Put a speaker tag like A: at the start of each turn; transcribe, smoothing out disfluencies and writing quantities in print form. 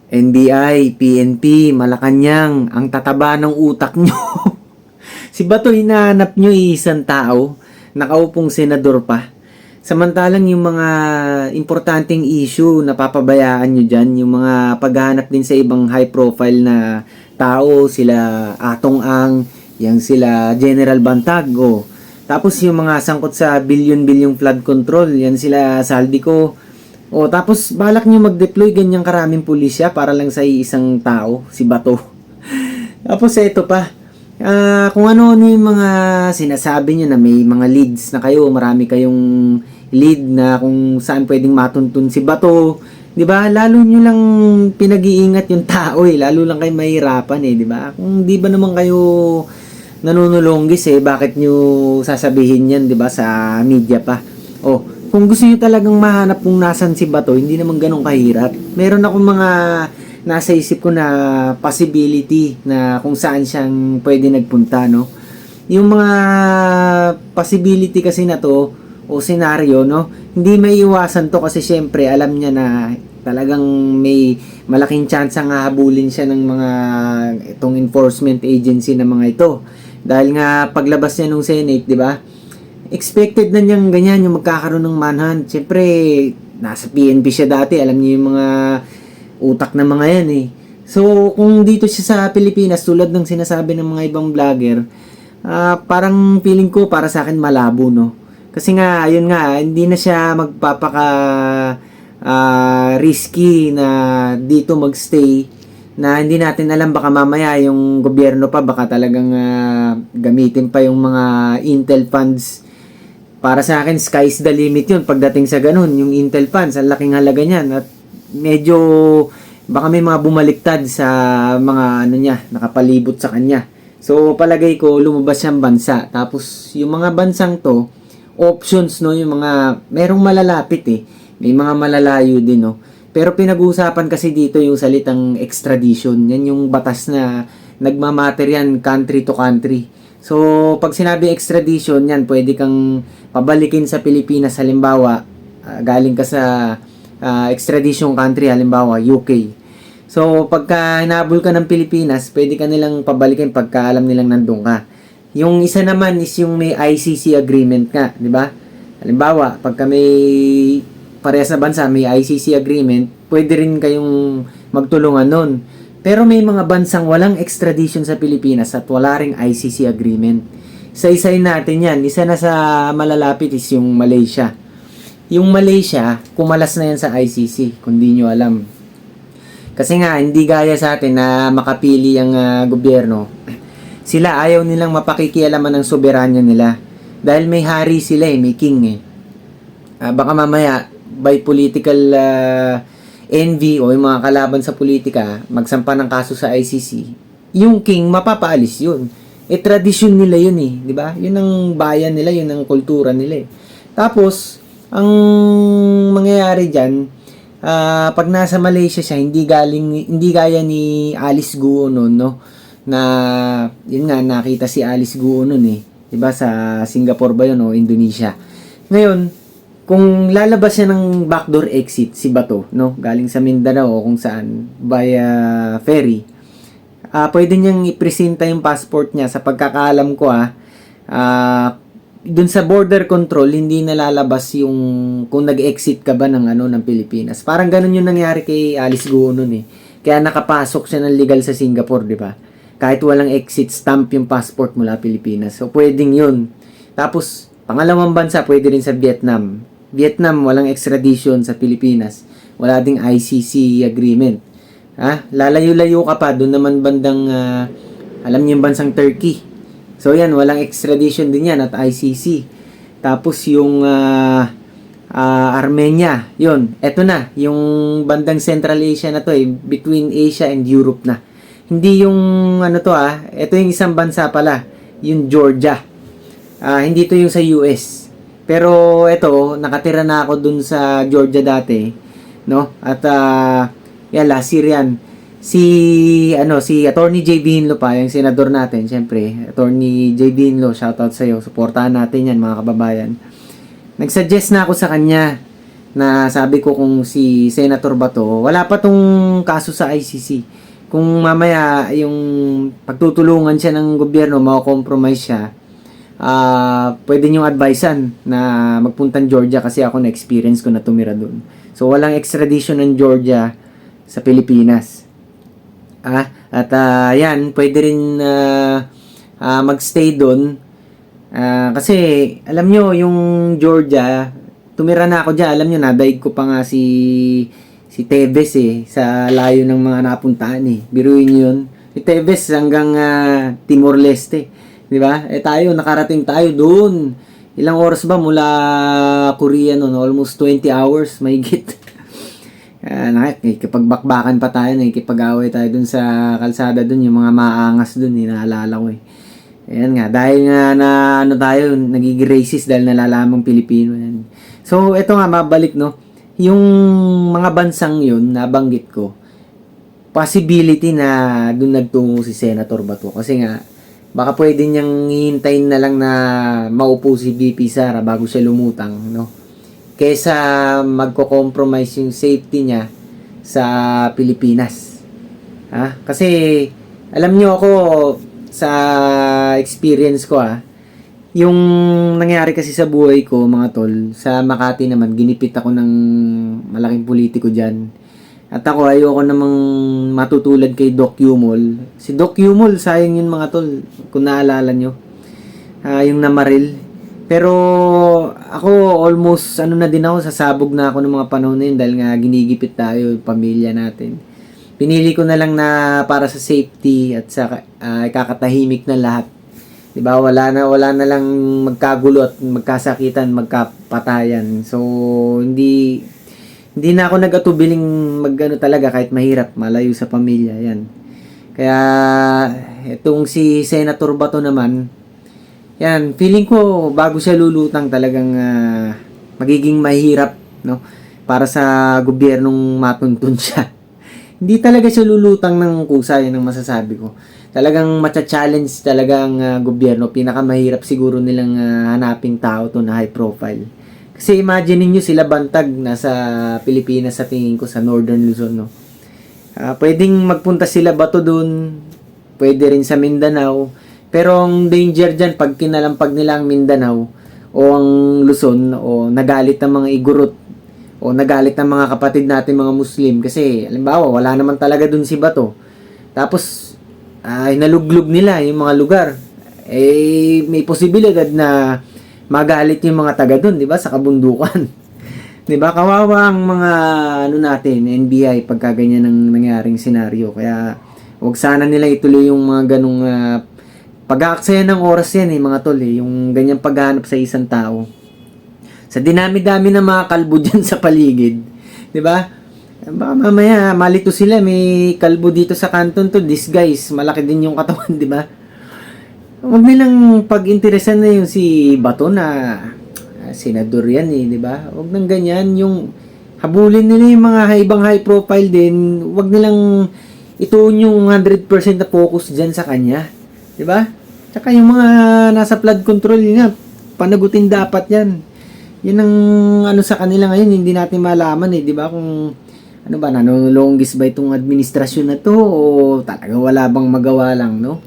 A: NBI, PNP, Malacanang, ang tataba ng utak nyo. Si Bato hinahanap nyo isang tao, nakaupong senador pa. Samantalang yung mga importanteng issue na papabayaan nyo dyan, yung mga paghahanap din sa ibang high profile na tao, sila Atong Ang, yang sila General Bantag, o. Tapos yung mga sangkot sa billion-bilyong flood control, yan sila Saldico. O tapos balak nyo mag-deploy ganyang karaming pulisya para lang sa isang tao, si Bato. Tapos ito pa, kung ano-ano yung mga sinasabi nyo na may mga leads na kayo, marami kayong lead na kung saan pwedeng matuntun si Bato, 'di ba? Lalo nyo lang pinag-iingat yung tao eh, lalo lang kayo mahirapan eh, 'di ba? Kung 'di ba naman kayo nanunulunggis eh, bakit nyo sasabihin yan, 'di ba, sa media pa? Oh, kung gusto niyo talagang mahanap kung nasan si Bato, hindi naman ganun kahirap. Meron akong mga nasa isip ko na possibility na kung saan siyang pwede nagpunta, no? Yung mga possibility kasi na to o senaryo, no? Hindi may iwasan to kasi syempre alam niya na talagang may malaking chance nga habulin siya ng mga itong enforcement agency na mga ito. Dahil nga paglabas niya nung Senate, di ba? Expected na niyang ganyan yung magkakaroon ng manhunt. Siyempre, nasa PNP siya dati. Alam niyo yung mga utak ng mga yan eh. So, kung dito siya sa Pilipinas, tulad ng sinasabi ng mga ibang vlogger, parang feeling ko para sa akin malabo, no? Kasi nga, ayun nga, hindi na siya magpapaka risky na dito magstay na hindi natin alam, baka mamaya yung gobyerno pa baka talagang gamitin pa yung mga Intel funds. Para sa akin, sky's the limit yun pagdating sa ganun. Yung Intel funds, ang laking halaga niyan. At medyo, baka may mga bumaliktad sa mga ano niya, nakapalibot sa kanya. So, palagay ko, lumabas siyang bansa. Tapos, yung mga bansang to, options, no? Yung mga, merong malalapit eh. May mga malalayo din, no? Pero pinag-uusapan kasi dito yung salitang extradition. Yan yung batas na nagmamatter yan country to country. So, pag sinabi extradition, yan, pwede kang pabalikin sa Pilipinas, halimbawa, galing ka sa extradition country, halimbawa, UK. So, pagka hinabol ka ng Pilipinas, pwede ka nilang pabalikin pagka alam nilang nandun ka. Yung isa naman is yung may ICC agreement ka, di ba? Halimbawa, pagka may parehas na bansa, may ICC agreement, pwede rin kayong magtulungan nun. Pero may mga bansang walang extradition sa Pilipinas at wala ring ICC agreement. Isa-isayin natin yan. Isa na sa malalapit is yung Malaysia. Yung Malaysia, kumalas na yan sa ICC, kung di nyo alam. Kasi nga, hindi gaya sa atin na makapili ang gobyerno. Sila ayaw nilang mapakikialaman ng soberanya nila. Dahil may hari sila eh, may king eh. Baka mamaya, by political envy o yung mga kalaban sa politika, magsampa ng kaso sa ICC, yung king, mapapaalis yun. Tradisyon nila yun eh, di ba? Yun ang bayan nila, yun ang kultura nila eh. Tapos, ang mangyayari dyan, pag nasa Malaysia siya, hindi gaya ni Alice Guo noon, no? Na, yun nga, nakita si Alice Guo noon eh. Di ba? Sa Singapore ba yun o Indonesia? Ngayon, kung lalabas siya ng backdoor exit si Bato, no, galing sa Mindanao o kung saan via ferry, pwede niyang ipresenta yung passport niya. Sa pagkakaalam ko dun sa border control hindi nalalabas yung kung nag-exit ka ba ng ng Pilipinas. Parang ganun yung nangyari kay Alice Guo noon eh. Kaya nakapasok siya ng legal sa Singapore, di ba? Kahit walang exit stamp yung passport mula Pilipinas. So pwedeng yun. Tapos pangalawang bansa, pwede rin sa Vietnam. Vietnam, walang extradition sa Pilipinas. Wala ding ICC agreement. Lalayo-layo ka pa. Doon naman bandang, alam niyo yung bansang Turkey. So yan, walang extradition din yan at ICC. Tapos yung Armenia, yun. Eto na, yung bandang Central Asia na to eh. Between Asia and Europe na. Hindi yung ito yung isang bansa pala. Yung Georgia. Hindi to yung sa US. Pero ito, nakatira na ako dun sa Georgia dati, no? At last year yan. Si Attorney J. Hinlo pa, yung senador natin, syempre. Attorney J. Hinlo, shoutout sa iyo. Suportahan natin yan, mga kababayan. Nagsuggest na ako sa kanya na sabi ko kung si Senator Bato, wala pa tong kaso sa ICC. Kung mamaya yung pagtutulungan siya ng gobyerno, mako-compromise siya, pwede niyong advisean na magpuntang Georgia kasi ako na-experience ko na tumira doon. So, walang extradition ng Georgia sa Pilipinas. At yan, pwede rin magstay doon. Kasi, alam nyo, yung Georgia, tumira na ako dyan. Alam nyo, nadaig ko pa nga si Tevez sa layo ng mga napuntaan Biruin nyo yun. Si Tevez hanggang Timor-Leste. Di ba? Tayo, nakarating tayo doon. Ilang oras ba mula Korea noon? Almost 20 hours, mahigit. Nakikipagbakbakan pa tayo, nakikipag-away tayo dun sa kalsada dun, yung mga maangas dun, naalala ko Ayan nga, dahil nga na tayo, nagiging racist dahil nalalamang Pilipino. Yan. So, eto nga, mabalik, no? Yung mga bansang yun, nabanggit ko, possibility na dun nagtungo si Senator Bato. Kasi nga, baka pwede niyang hihintayin na lang na maupo si VP Sara bago siya lumutang, no? Kesa magko-compromise yung safety niya sa Pilipinas. Kasi, alam niyo ako, sa experience ko yung nangyari kasi sa buhay ko mga tol, sa Makati naman ginipit ako ng malaking politiko diyan. At ako ayoko namang matutulad kay Doc Yumol. Si Doc Yumol, sayang yun mga tol, kung naalala nyo. Yung namaril. Pero ako almost na din ako, sasabog na ako ng mga panahon na yun dahil nga ginigipit tayo, pamilya natin. Pinili ko na lang na para sa safety at sa ikakatahimik na lahat. 'Di ba? Wala na lang magkagulo at magkasakitan, magkapatayan. So hindi na ako nag-atubiling magano talaga kahit mahirap, malayo sa pamilya 'yan. Kaya itong si Senator Bato naman, yan, feeling ko bago siya lulutang talagang magiging mahirap, no? Para sa gobyernong matuntun siya. Hindi talaga siya lulutang ng kusa, yun ang masasabi ko. Talagang matcha-challenge talaga ang gobyerno. Pinakamahirap siguro nilang hanaping tao to na high profile. Kasi imagine niyo sila bantag nasa Pilipinas sa tingin ko sa Northern Luzon, no. Pwedeng magpunta sila Bato doon, pwede rin sa Mindanao. Pero ang danger diyan pag kinalampag nila ang Mindanao o ang Luzon o nagalit ang mga Igorot o nagalit ng mga kapatid natin mga Muslim kasi halimbawa wala naman talaga dun si Bato, tapos naluglog nila yung mga lugar, may posibilidad na magalit yung mga taga dun, di ba, sa kabundukan. Di ba, kawawa ang mga natin, NBI, pagka ganyan ang nangyaring senaryo. Kaya wag sana nila ituloy yung mga ganung pag-aaksaya ng oras yan mga tol yung ganyang paghanap sa isang tao. Sa dinami-dami ng mga kalbo dyan sa paligid, di ba? Baka mamaya malito sila, may kalbo dito sa kanton to, this guys, malaki din yung katawan, di ba? Huwag nilang pag-interesan na yung si Bato na senador yan di ba? Huwag nang ganyan, yung habulin nila yung mga ibang high profile din, huwag nilang ituon yung 100% na focus dyan sa kanya, di ba? Tsaka yung mga nasa flood control yun panagutin dapat yan. Yun ang sa kanila ngayon, hindi natin malaman di ba, kung nanulunggis ba itong administrasyon na to o talaga wala bang magawa lang, no?